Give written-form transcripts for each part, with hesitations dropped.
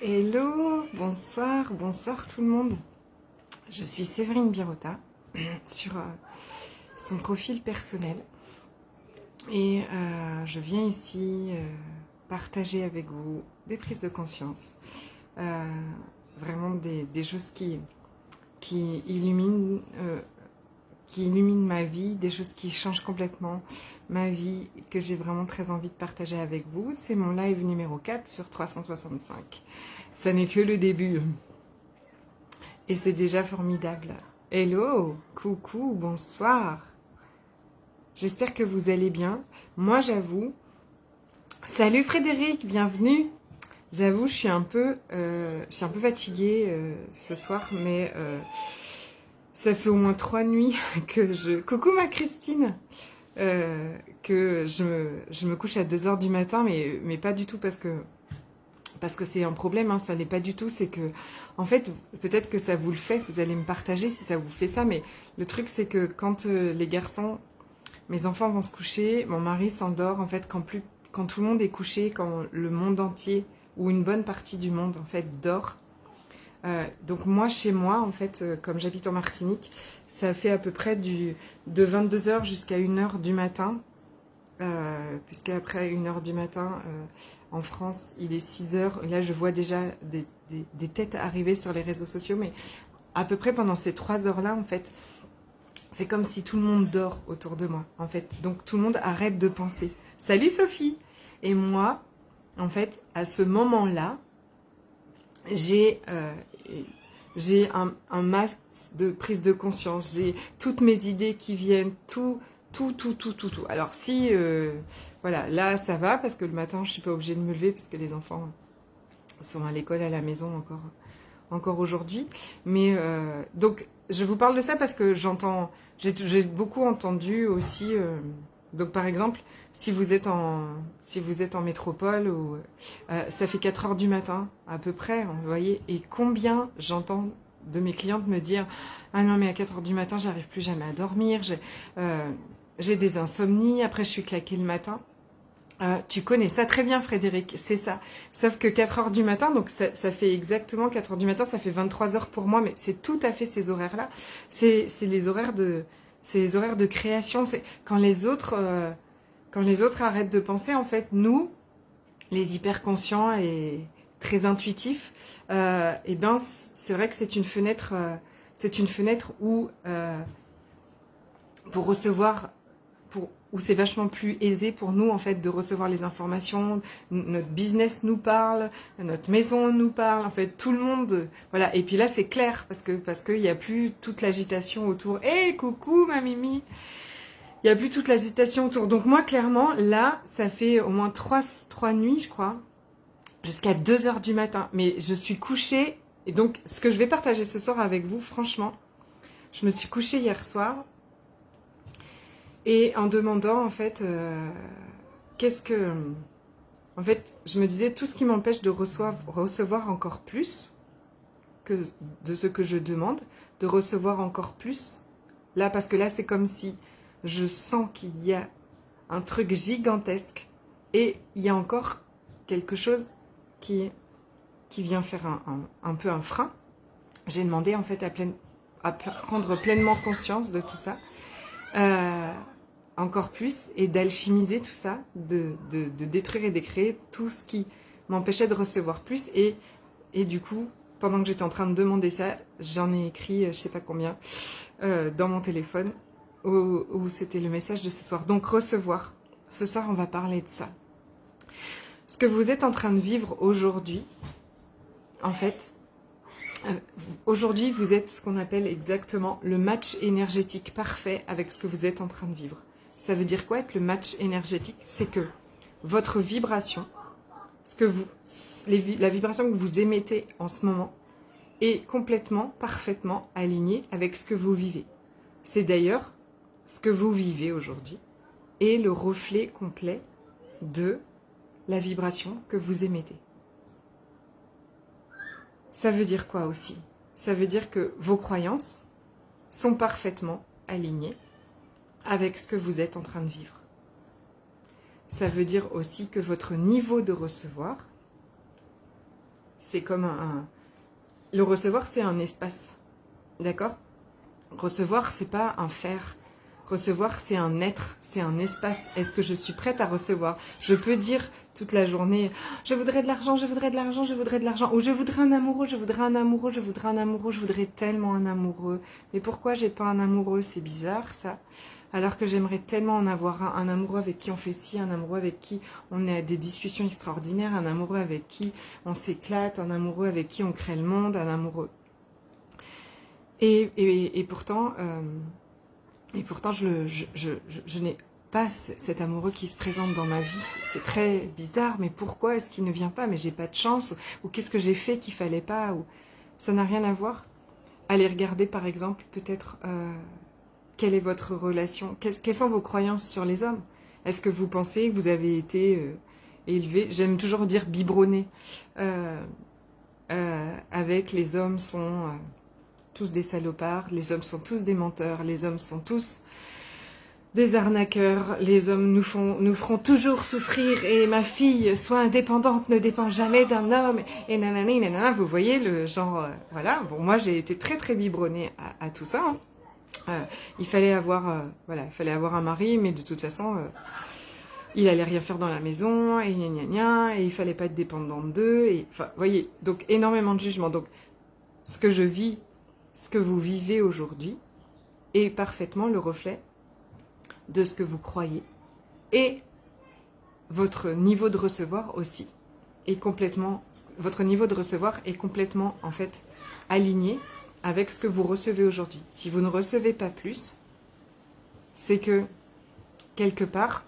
Hello, bonsoir tout le monde. Je suis Séverine Birota sur son profil personnel et je viens ici partager avec vous des prises de conscience, euh, vraiment des choses qui illuminent ma vie, des choses qui changent complètement ma vie, que j'ai vraiment très envie de partager avec vous. C'est mon live numéro 4 sur 365. Ça n'est que le début. Et c'est déjà formidable. Hello, coucou, bonsoir. J'espère que vous allez bien. Moi, j'avoue... Salut Frédéric, bienvenue. J'avoue, je suis un peu fatiguée ce soir, mais ça fait au moins 3 nuits que je... Coucou ma Christine, que je me couche à 2 h du matin, mais pas du tout parce que c'est un problème, hein, ça n'est pas du tout, c'est que, en fait, peut-être que ça vous le fait, vous allez me partager si ça vous fait ça, mais le truc c'est que quand les garçons, mes enfants vont se coucher, mon mari s'endort, en fait, quand tout le monde est couché, quand le monde entier, ou une bonne partie du monde, en fait, dort, donc moi, chez moi, en fait, comme j'habite en Martinique, ça fait à peu près de 22 h jusqu'à 1 h du matin, puisqu'après 1 h du matin, en France, il est 6 h. Là, je vois déjà des têtes arriver sur les réseaux sociaux, mais à peu près pendant ces 3 heures-là, en fait, c'est comme si tout le monde dort autour de moi, en fait. Donc, tout le monde arrête de penser. Salut Sophie! Et moi, en fait, à ce moment-là, j'ai un max de prise de conscience, j'ai toutes mes idées qui viennent, tout. Alors si, voilà, là ça va parce que le matin je suis pas obligée de me lever parce que les enfants sont à l'école, à la maison encore aujourd'hui. Mais donc je vous parle de ça parce que j'ai beaucoup entendu aussi. Donc par exemple, si vous êtes en métropole, ou ça fait 4 h du matin à peu près, hein, vous voyez, et combien j'entends de mes clientes me dire ah non mais à 4 h du matin j'arrive plus jamais à dormir, j'ai des insomnies, après je suis claquée le matin. Tu connais ça très bien Frédéric, c'est ça. Sauf que 4 h du matin, donc ça fait exactement 4 h du matin, ça fait 23 h pour moi, mais c'est tout à fait ces horaires-là. C'est les horaires de création. C'est quand les autres arrêtent de penser, en fait, nous, les hyper conscients et très intuitifs, et ben c'est vrai que c'est une fenêtre où pour recevoir, où c'est vachement plus aisé pour nous en fait de recevoir les informations, notre business nous parle, notre maison nous parle, en fait tout le monde, voilà. Et puis là c'est clair parce qu'il n'y a plus toute l'agitation autour. Hé, coucou ma Mimi, il n'y a plus toute l'agitation autour. Donc moi clairement là ça fait au moins 3 nuits je crois, jusqu'à 2 h du matin. Mais je suis couchée, et donc ce que je vais partager ce soir avec vous, franchement, je me suis couchée hier soir. Et en demandant, en fait, En fait, je me disais, tout ce qui m'empêche de recevoir encore plus que de ce que je demande, de recevoir encore plus, là, parce que là, c'est comme si je sens qu'il y a un truc gigantesque et il y a encore quelque chose qui vient faire un peu un frein. J'ai demandé, en fait, à prendre pleinement conscience de tout ça. Encore plus, et d'alchimiser tout ça, de détruire et décréer tout ce qui m'empêchait de recevoir plus. Et du coup, pendant que j'étais en train de demander ça, j'en ai écrit je sais pas combien dans mon téléphone où c'était le message de ce soir. Donc recevoir. Ce soir, on va parler de ça. Ce que vous êtes en train de vivre aujourd'hui, en fait, aujourd'hui, vous êtes ce qu'on appelle exactement le match énergétique parfait avec ce que vous êtes en train de vivre. Ça veut dire quoi être le match énergétique? C'est que votre vibration, la vibration que vous émettez en ce moment, est complètement, parfaitement alignée avec ce que vous vivez. C'est d'ailleurs ce que vous vivez aujourd'hui et le reflet complet de la vibration que vous émettez. Ça veut dire quoi aussi? Ça veut dire que vos croyances sont parfaitement alignées avec ce que vous êtes en train de vivre. Ça veut dire aussi que votre niveau de recevoir, c'est comme le recevoir, c'est un espace. D'accord? Recevoir, c'est pas un faire. Recevoir, c'est un être, c'est un espace. Est-ce que je suis prête à recevoir? Je peux dire toute la journée, je voudrais de l'argent, je voudrais de l'argent, je voudrais de l'argent. Ou je voudrais un amoureux, je voudrais un amoureux, je voudrais un amoureux, je voudrais tellement un amoureux. Mais pourquoi j'ai pas un amoureux? C'est bizarre ça. Alors que j'aimerais tellement en avoir un amoureux avec qui on fait ci, un amoureux avec qui on a des discussions extraordinaires, un amoureux avec qui on s'éclate, un amoureux avec qui on crée le monde, un amoureux. Et pourtant, je n'ai pas cet amoureux qui se présente dans ma vie. C'est très bizarre, mais pourquoi est-ce qu'il ne vient pas? Mais j'ai pas de chance. Ou qu'est-ce que j'ai fait qu'il fallait pas? Ou ça n'a rien à voir. Allez regarder par exemple, peut-être, quelle est votre relation? Quelles sont vos croyances sur les hommes? Est-ce que vous pensez que vous avez été élevé? J'aime toujours dire biberonné. Avec les hommes sont... tous des salopards, les hommes sont tous des menteurs, les hommes sont tous des arnaqueurs, les hommes nous feront toujours souffrir et ma fille, soit indépendante, ne dépend jamais d'un homme, et nanana, nanana, vous voyez le genre, voilà, bon moi j'ai été très très biberonnée à tout ça, hein. Il fallait avoir, voilà, il fallait avoir un mari, mais de toute façon, il allait rien faire dans la maison, et gna gna gna, et il fallait pas être dépendante d'eux, et enfin, vous voyez, donc énormément de jugements, donc ce que je vis, ce que vous vivez aujourd'hui est parfaitement le reflet de ce que vous croyez et votre niveau de recevoir aussi est complètement, votre niveau de recevoir est complètement en fait aligné avec ce que vous recevez aujourd'hui. Si vous ne recevez pas plus, c'est que quelque part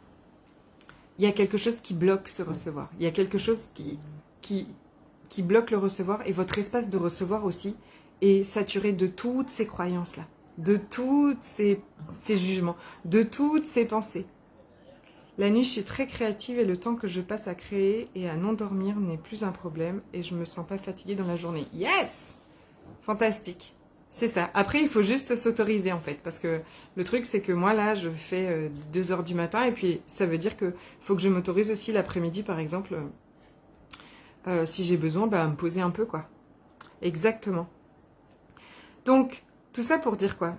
il y a quelque chose qui bloque ce recevoir. Il y a quelque chose qui bloque le recevoir et votre espace de recevoir aussi est saturé de toutes ces croyances-là, de tous ces jugements, de toutes ces pensées. La nuit, je suis très créative et le temps que je passe à créer et à non dormir n'est plus un problème et je me sens pas fatiguée dans la journée. Yes! Fantastique! C'est ça. Après, il faut juste s'autoriser en fait, parce que le truc, c'est que moi, là, je fais 2 heures du matin et puis ça veut dire que faut que je m'autorise aussi l'après-midi, par exemple, si j'ai besoin, à me poser un peu, quoi. Exactement. Donc, tout ça pour dire quoi?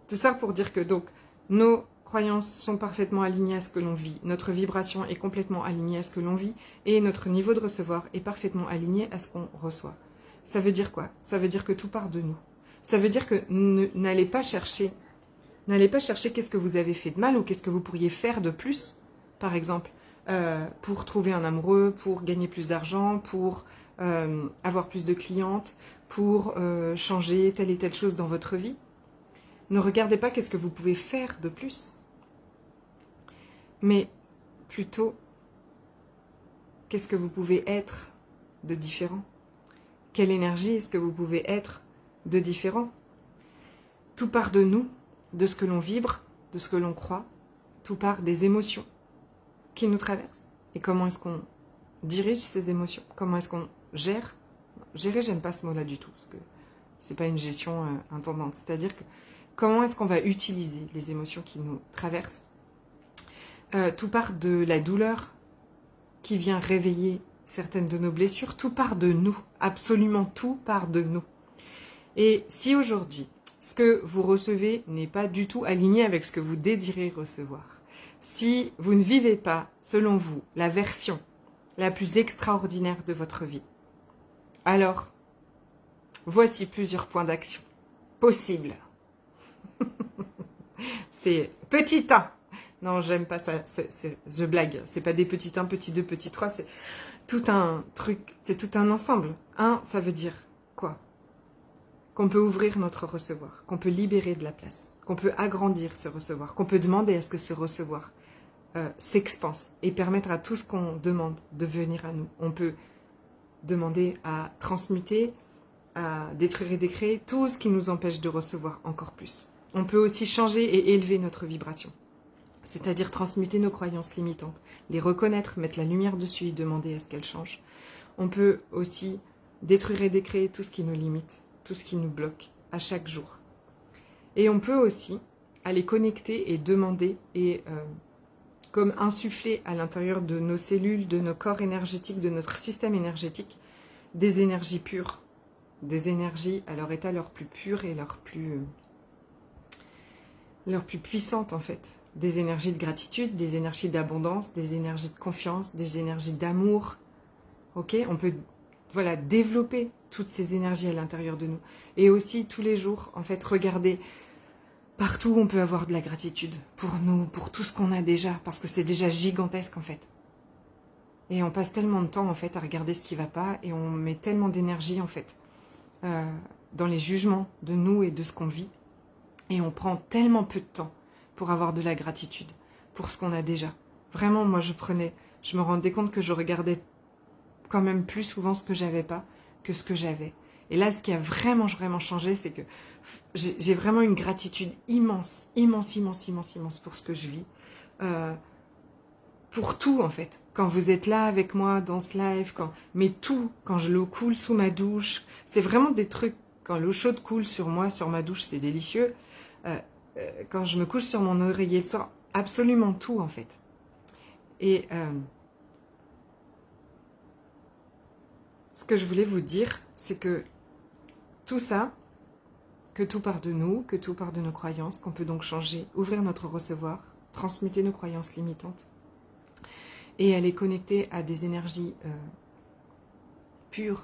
Tout ça pour dire que donc nos croyances sont parfaitement alignées à ce que l'on vit, notre vibration est complètement alignée à ce que l'on vit et notre niveau de recevoir est parfaitement aligné à ce qu'on reçoit. Ça veut dire quoi? Ça veut dire que tout part de nous. Ça veut dire que n'allez pas chercher qu'est-ce que vous avez fait de mal ou qu'est-ce que vous pourriez faire de plus, par exemple, pour trouver un amoureux, pour gagner plus d'argent, pour avoir plus de clientes, pour changer telle et telle chose dans votre vie. Ne regardez pas qu'est-ce que vous pouvez faire de plus, mais plutôt qu'est-ce que vous pouvez être de différent. Quelle énergie est-ce que vous pouvez être de différent? Tout part de nous, de ce que l'on vibre, de ce que l'on croit, tout part des émotions qui nous traversent. Et comment est-ce qu'on dirige ces émotions? Comment est-ce qu'on gère? Gérer, j'aime pas ce mot-là du tout, parce que c'est pas une gestion intendante. C'est-à-dire que comment est-ce qu'on va utiliser les émotions qui nous traversent? Tout part de la douleur qui vient réveiller certaines de nos blessures. Tout part de nous. Absolument tout part de nous. Et si aujourd'hui, ce que vous recevez n'est pas du tout aligné avec ce que vous désirez recevoir, si vous ne vivez pas, selon vous, la version la plus extraordinaire de votre vie, alors, voici plusieurs points d'action possibles. C'est petit 1. Non, j'aime pas ça. Je blague. C'est pas des petits 1, petit 2, petit 3. C'est tout un truc. C'est tout un ensemble. 1, ça veut dire quoi? Qu'on peut ouvrir notre recevoir, qu'on peut libérer de la place, qu'on peut agrandir ce recevoir, qu'on peut demander à ce que ce recevoir s'expanse et permettre à tout ce qu'on demande de venir à nous. On peut demander à transmuter, à détruire et décréer tout ce qui nous empêche de recevoir encore plus. On peut aussi changer et élever notre vibration, c'est-à-dire transmuter nos croyances limitantes, les reconnaître, mettre la lumière dessus et demander à ce qu'elles changent. On peut aussi détruire et décréer tout ce qui nous limite, tout ce qui nous bloque à chaque jour. Et on peut aussi aller connecter et demander et comme insuffler à l'intérieur de nos cellules, de nos corps énergétiques, de notre système énergétique, des énergies pures, des énergies à leur état leur plus pur et leur plus puissantes en fait. Des énergies de gratitude, des énergies d'abondance, des énergies de confiance, des énergies d'amour. Ok, on peut voilà, développer toutes ces énergies à l'intérieur de nous. Et aussi tous les jours, en fait, regarder partout où on peut avoir de la gratitude pour nous, pour tout ce qu'on a déjà, parce que c'est déjà gigantesque en fait. Et on passe tellement de temps en fait à regarder ce qui va pas et on met tellement d'énergie en fait dans les jugements de nous et de ce qu'on vit. Et on prend tellement peu de temps pour avoir de la gratitude pour ce qu'on a déjà. Vraiment, moi je me rendais compte que je regardais quand même plus souvent ce que j'avais pas que ce que j'avais. Et là, ce qui a vraiment changé, c'est que j'ai vraiment une gratitude immense pour ce que je vis. Pour tout, en fait. Quand vous êtes là avec moi dans ce live, mais tout, quand l'eau coule sous ma douche, c'est vraiment des trucs. Quand l'eau chaude coule sur moi, sur ma douche, c'est délicieux. Quand je me couche sur mon oreiller le soir, absolument tout, en fait. Et ce que je voulais vous dire, c'est que tout ça, que tout part de nous, que tout part de nos croyances, qu'on peut donc changer, ouvrir notre recevoir, transmuter nos croyances limitantes et aller connecter à des énergies pures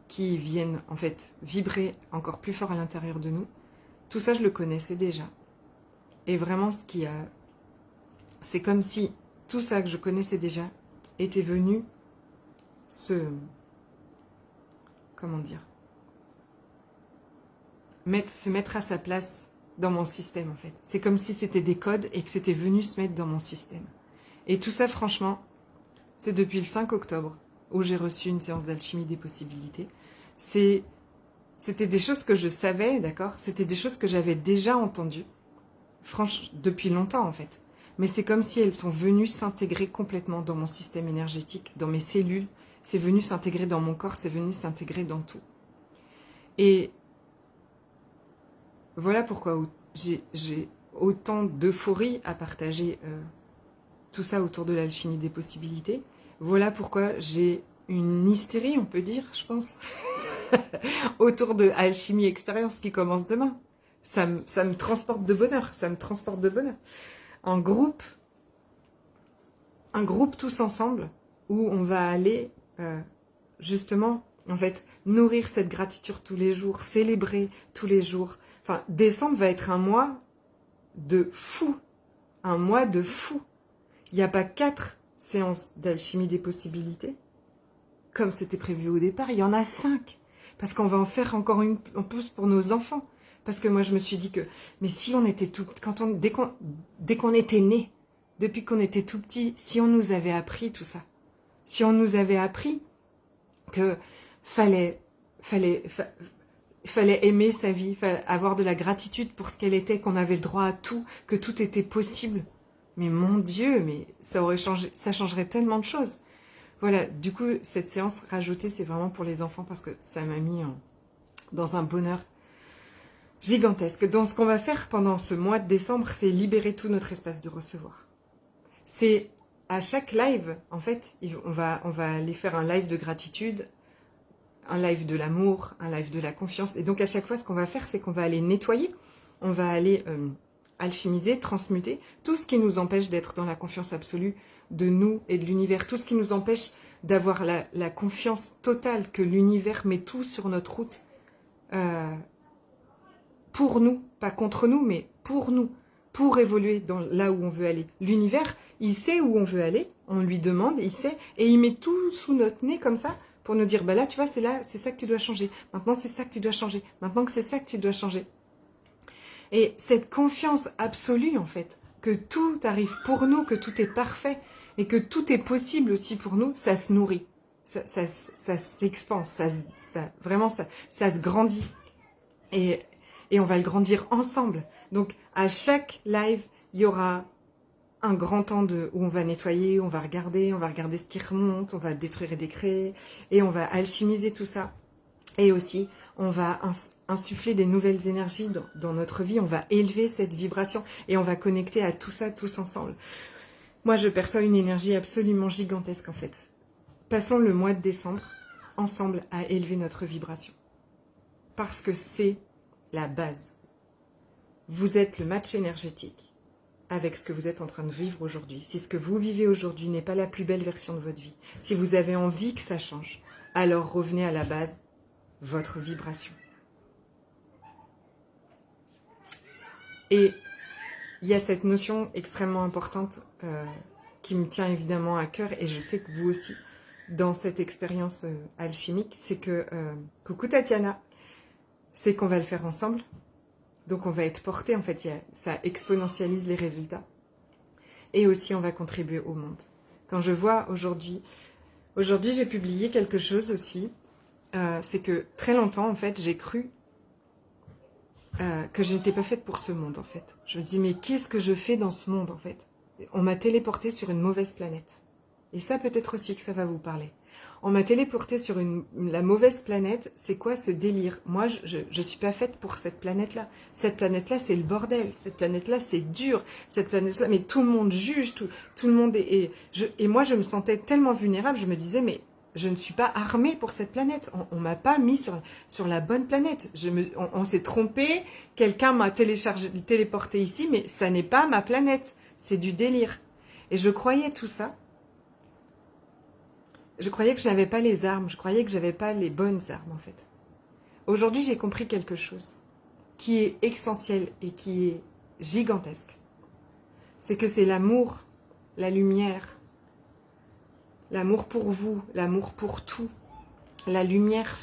qui viennent en fait vibrer encore plus fort à l'intérieur de nous. Tout ça, je le connaissais déjà. Et vraiment, c'est comme si tout ça que je connaissais déjà était venu comment dire, se mettre à sa place dans mon système en fait. C'est comme si c'était des codes et que c'était venu se mettre dans mon système. Et tout ça, franchement, c'est depuis le 5 octobre où j'ai reçu une séance d'alchimie des possibilités. C'était des choses que je savais, d'accord? C'était des choses que j'avais déjà entendues, depuis longtemps en fait. Mais c'est comme si elles sont venues s'intégrer complètement dans mon système énergétique, dans mes cellules. C'est venu s'intégrer dans mon corps, c'est venu s'intégrer dans tout. Et voilà pourquoi j'ai autant d'euphorie à partager tout ça autour de l'alchimie des possibilités. Voilà pourquoi j'ai une hystérie, on peut dire, je pense, autour de Alchimie Expérience qui commence demain. Ça me transporte de bonheur, ça me transporte de bonheur. Un groupe tous ensemble où on va aller justement, en fait, nourrir cette gratitude tous les jours, célébrer tous les jours. Enfin, décembre va être un mois de fou. Un mois de fou. Il n'y a pas 4 séances d'alchimie des possibilités, comme c'était prévu au départ. Il y en a 5. Parce qu'on va en faire encore une en plus pour nos enfants. Parce que moi, je me suis dit que, mais si on était tout... Dès qu'on était né, depuis qu'on était tout petit, si on nous avait appris tout ça, si on nous avait appris que fallait aimer sa vie, fallait avoir de la gratitude pour ce qu'elle était, qu'on avait le droit à tout, que tout était possible. Mais mon Dieu, mais ça aurait changé, ça changerait tellement de choses. Voilà, du coup, cette séance rajoutée, c'est vraiment pour les enfants parce que ça m'a mis dans un bonheur gigantesque. Donc, ce qu'on va faire pendant ce mois de décembre, c'est libérer tout notre espace de recevoir. C'est à chaque live, en fait, on va aller faire un live de gratitude, un live de l'amour, un live de la confiance. Et donc, à chaque fois, ce qu'on va faire, c'est qu'on va aller nettoyer, on va aller alchimiser, transmuter tout ce qui nous empêche d'être dans la confiance absolue de nous et de l'univers, tout ce qui nous empêche d'avoir la confiance totale que l'univers met tout sur notre route pour nous, pas contre nous, mais pour nous, pour évoluer là où on veut aller. L'univers, il sait où on veut aller, on lui demande, il sait, et il met tout sous notre nez comme ça pour nous dire, bah là, tu vois, c'est ça que tu dois changer. Maintenant, c'est ça que tu dois changer. Maintenant que c'est ça que tu dois changer. Et cette confiance absolue, en fait, que tout arrive pour nous, que tout est parfait, et que tout est possible aussi pour nous, ça se nourrit. Ça s'expande, vraiment, ça se grandit. Et on va le grandir ensemble. Donc, à chaque live, il y aura un grand temps où on va nettoyer, on va regarder ce qui remonte, on va détruire et décréer, et on va alchimiser tout ça. Et aussi, on va insuffler des nouvelles énergies dans notre vie, on va élever cette vibration, et on va connecter à tout ça tous ensemble. Moi, je perçois une énergie absolument gigantesque, en fait. Passons le mois de décembre ensemble à élever notre vibration. Parce que c'est la base. Vous êtes le match énergétique avec ce que vous êtes en train de vivre aujourd'hui. Si ce que vous vivez aujourd'hui n'est pas la plus belle version de votre vie, si vous avez envie que ça change, alors revenez à la base, votre vibration. Et il y a cette notion extrêmement importante qui me tient évidemment à cœur, et je sais que vous aussi, dans cette expérience alchimique, c'est que, coucou Tatiana, c'est qu'on va le faire ensemble. Donc on va être porté, en fait, ça exponentialise les résultats. Et aussi on va contribuer au monde. Quand je vois aujourd'hui j'ai publié quelque chose aussi, c'est que très longtemps, en fait, j'ai cru que je n'étais pas faite pour ce monde, en fait. Je me dis, mais qu'est-ce que je fais dans ce monde, en fait? On m'a téléportée sur une mauvaise planète. Et ça, peut-être aussi que ça va vous parler. On m'a téléportée sur la mauvaise planète. C'est quoi ce délire? Moi, je suis pas faite pour cette planète-là. Cette planète-là, c'est le bordel. Cette planète-là, c'est dur. Cette planète-là, mais tout le monde juge, tout le monde et moi, je me sentais tellement vulnérable. Je me disais, mais je ne suis pas armée pour cette planète. On m'a pas mis sur la bonne planète. On s'est trompé. Quelqu'un m'a téléporté ici, mais ça n'est pas ma planète. C'est du délire. Et je croyais tout ça. Je croyais que je n'avais pas les armes, je croyais que je n'avais pas les bonnes armes en fait. Aujourd'hui, j'ai compris quelque chose qui est essentiel et qui est gigantesque. C'est que c'est l'amour, la lumière, l'amour pour vous, l'amour pour tout, la lumière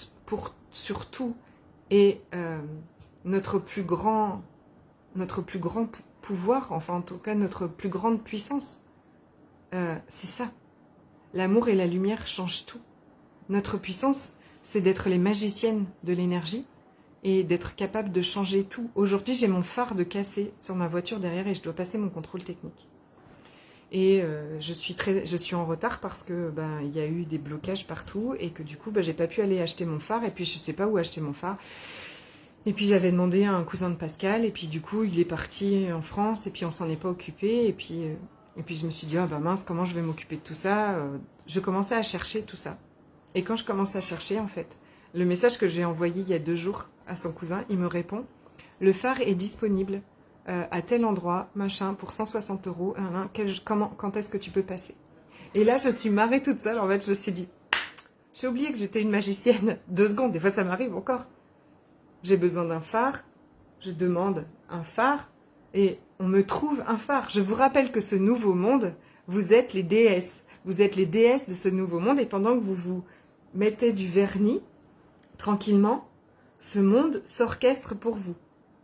sur tout et notre plus grand pouvoir, enfin en tout cas notre plus grande puissance. C'est ça. L'amour et la lumière changent tout. Notre puissance, c'est d'être les magiciennes de l'énergie et d'être capable de changer tout. Aujourd'hui, j'ai mon phare de cassé sur ma voiture derrière et je dois passer mon contrôle technique. Et je suis en retard parce que il y a eu des blocages partout et que du coup, j'ai pas pu aller acheter mon phare et puis je sais pas où acheter mon phare. Et puis j'avais demandé à un cousin de Pascal et puis du coup, il est parti en France et puis on s'en est pas occupé et puis je me suis dit, mince, comment je vais m'occuper de tout ça? Je commençais à chercher tout ça. Et quand je commence à chercher, en fait, le message que j'ai envoyé il y a 2 jours à son cousin, il me répond, le phare est disponible à tel endroit, machin, pour 160 €. Quand est-ce que tu peux passer? Et là, je suis marrée toute seule. En fait, je me suis dit, j'ai oublié que j'étais une magicienne. 2 secondes, des fois ça m'arrive encore. J'ai besoin d'un phare, je demande un phare, et on me trouve un phare. Je vous rappelle que ce nouveau monde, vous êtes les déesses. Vous êtes les déesses de ce nouveau monde et pendant que vous vous mettez du vernis, tranquillement, ce monde s'orchestre pour vous.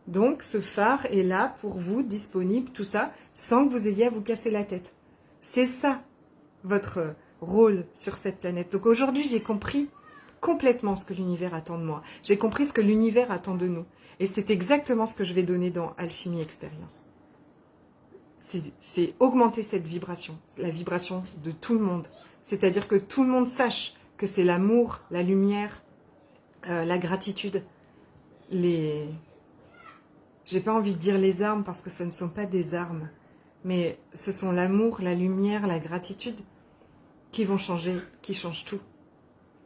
Donc ce phare est là pour vous, disponible, tout ça, sans que vous ayez à vous casser la tête. C'est ça, votre rôle sur cette planète. Donc aujourd'hui, j'ai compris complètement ce que l'univers attend de moi. J'ai compris ce que l'univers attend de nous. Et c'est exactement ce que je vais donner dans Alchimie Expérience. C'est augmenter cette vibration, la vibration de tout le monde. C'est-à-dire que tout le monde sache que c'est l'amour, la lumière, la gratitude, j'ai pas envie de dire les armes parce que ce ne sont pas des armes, mais ce sont l'amour, la lumière, la gratitude qui vont changer, qui changent tout.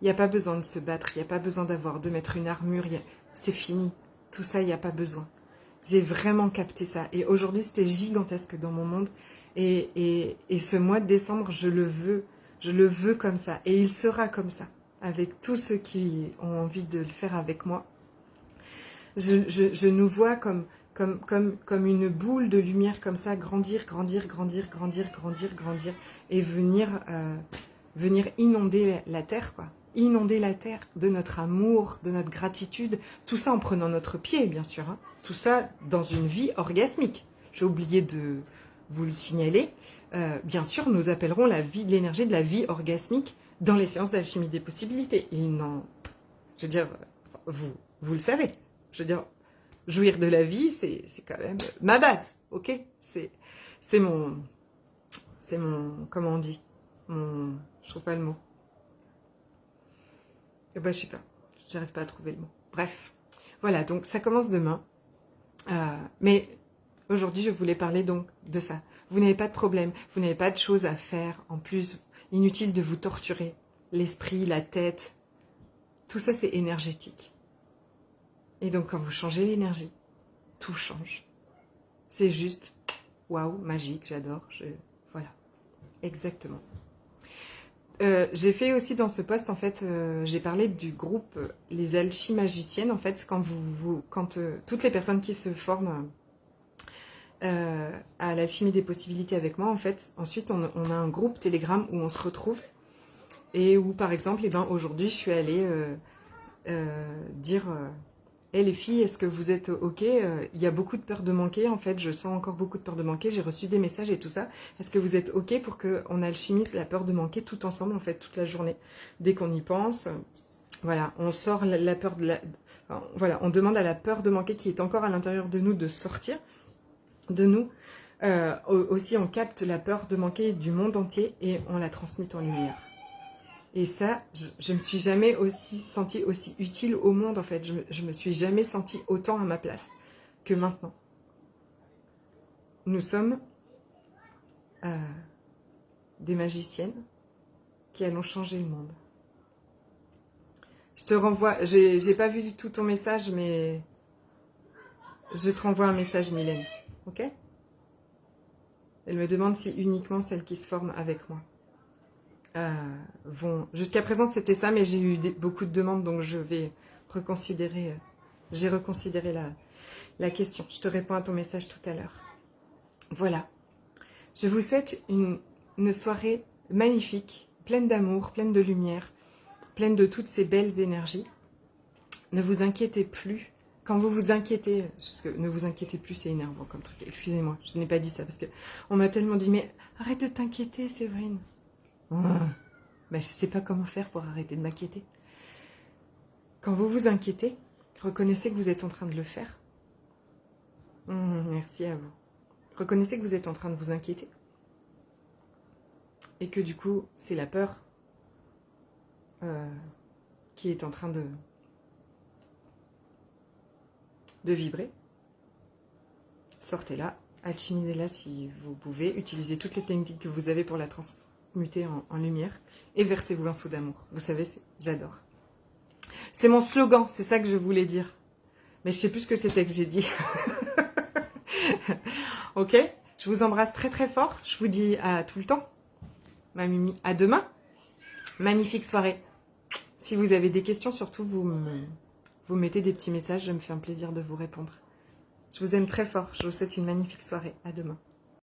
Il n'y a pas besoin de se battre, il n'y a pas besoin de mettre une armure, c'est fini. Tout ça, il n'y a pas besoin. J'ai vraiment capté ça. Et aujourd'hui, c'était gigantesque dans mon monde. Et ce mois de décembre, je le veux comme ça. Et il sera comme ça, avec tous ceux qui ont envie de le faire avec moi. Je nous vois comme une boule de lumière comme ça, grandir, et venir inonder la terre, quoi. Inonder la terre de notre amour, de notre gratitude, tout ça en prenant notre pied, bien sûr. Hein. Tout ça dans une vie orgasmique. J'ai oublié de vous le signaler. Bien sûr, nous appellerons l'énergie de la vie orgasmique dans les séances d'alchimie des possibilités. Je veux dire, vous le savez. Je veux dire, jouir de la vie, c'est quand même ma base, ok? C'est mon, comment on dit? Je trouve pas le mot. Je sais pas, j'arrive pas à trouver le mot. Bref, voilà, donc ça commence demain. Mais aujourd'hui, je voulais parler donc de ça. Vous n'avez pas de problème, vous n'avez pas de choses à faire. En plus, inutile de vous torturer l'esprit, la tête, Tout ça, c'est énergétique. Et donc, quand vous changez l'énergie, tout change. C'est juste, waouh, magique, j'adore. Voilà, exactement. J'ai fait aussi dans ce post, en fait, j'ai parlé du groupe Les Alchimagiciennes, en fait, quand toutes les personnes qui se forment à l'alchimie des possibilités avec moi, en fait, ensuite, on a un groupe Telegram où on se retrouve et où, par exemple, eh ben, aujourd'hui, je suis allée dire hey, les filles, est-ce que vous êtes OK? Il y a beaucoup de peur de manquer, en fait, je sens encore beaucoup de peur de manquer, j'ai reçu des messages et tout ça. Est-ce que vous êtes OK pour qu'on alchimise la peur de manquer tout ensemble, en fait, toute la journée? Dès qu'on y pense, voilà, on sort la peur de la... Enfin, voilà, on demande à la peur de manquer qui est encore à l'intérieur de nous de sortir de nous. Aussi, on capte la peur de manquer du monde entier et on la transmute en lumière. Et ça, je me suis jamais sentie aussi utile au monde, en fait. Je me suis jamais sentie autant à ma place que maintenant. Nous sommes des magiciennes qui allons changer le monde. Je te renvoie, j'ai pas vu du tout ton message, mais je te renvoie un message, Mylène. Ok? Elle me demande si uniquement celles qui se forment avec moi vont... Jusqu'à présent, c'était ça, mais j'ai eu beaucoup de demandes, donc je vais reconsidérer. J'ai reconsidéré la question. Je te réponds à ton message tout à l'heure. Voilà. Je vous souhaite une soirée magnifique, pleine d'amour, pleine de lumière, pleine de toutes ces belles énergies. Ne vous inquiétez plus. Quand vous vous inquiétez, parce que ne vous inquiétez plus, c'est énervant comme truc. Excusez-moi, je n'ai pas dit ça parce que on m'a tellement dit, mais arrête de t'inquiéter, Séverine. Ben, je ne sais pas comment faire pour arrêter de m'inquiéter. Quand vous vous inquiétez, reconnaissez que vous êtes en train de le faire. Merci à vous. Reconnaissez que vous êtes en train de vous inquiéter. Et que du coup, c'est la peur qui est en train de vibrer. Sortez-la, alchimisez-la si vous pouvez. Utilisez toutes les techniques que vous avez pour la transmuter en lumière. Et versez-vous un seau d'amour. Vous savez, j'adore. C'est mon slogan, c'est ça que je voulais dire. Mais je sais plus ce que c'était que j'ai dit. Ok? Je vous embrasse très très fort. Je vous dis à tout le temps. Ma Mimi, à demain. Magnifique soirée. Si vous avez des questions, surtout vous mettez des petits messages. Je me fais un plaisir de vous répondre. Je vous aime très fort. Je vous souhaite une magnifique soirée. À demain.